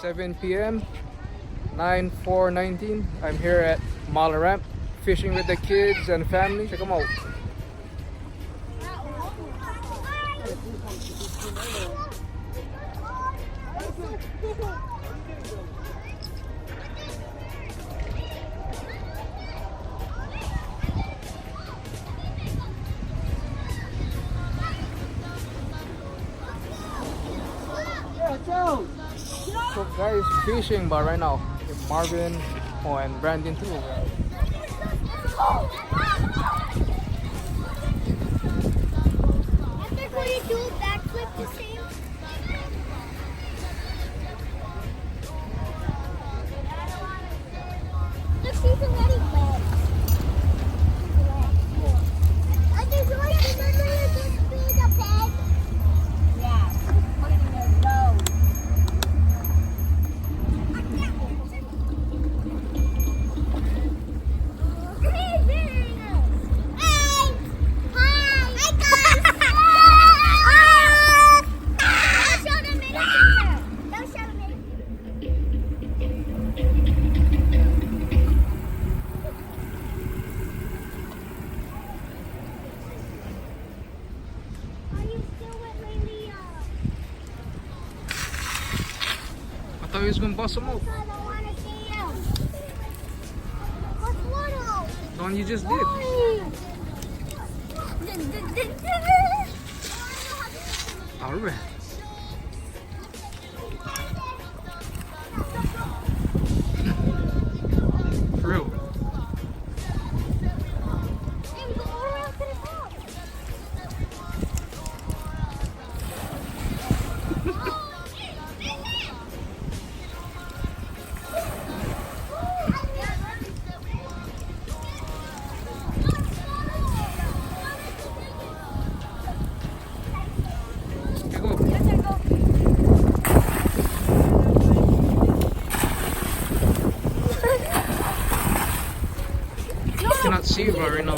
7 p.m. 9/4/19. I'm here at Maui Ramp fishing with the kids and family. Check them out. So guys, fishing but right now with Marvin and Brandon too. Before you do a backflip the same. Look, she's already wet. I just want to remember to be the peg. Yeah, put it in your nose. I thought he was gonna bust them out. I don't want to see him. What's one? The one you just did. Alright. For real. Cannot see you right now.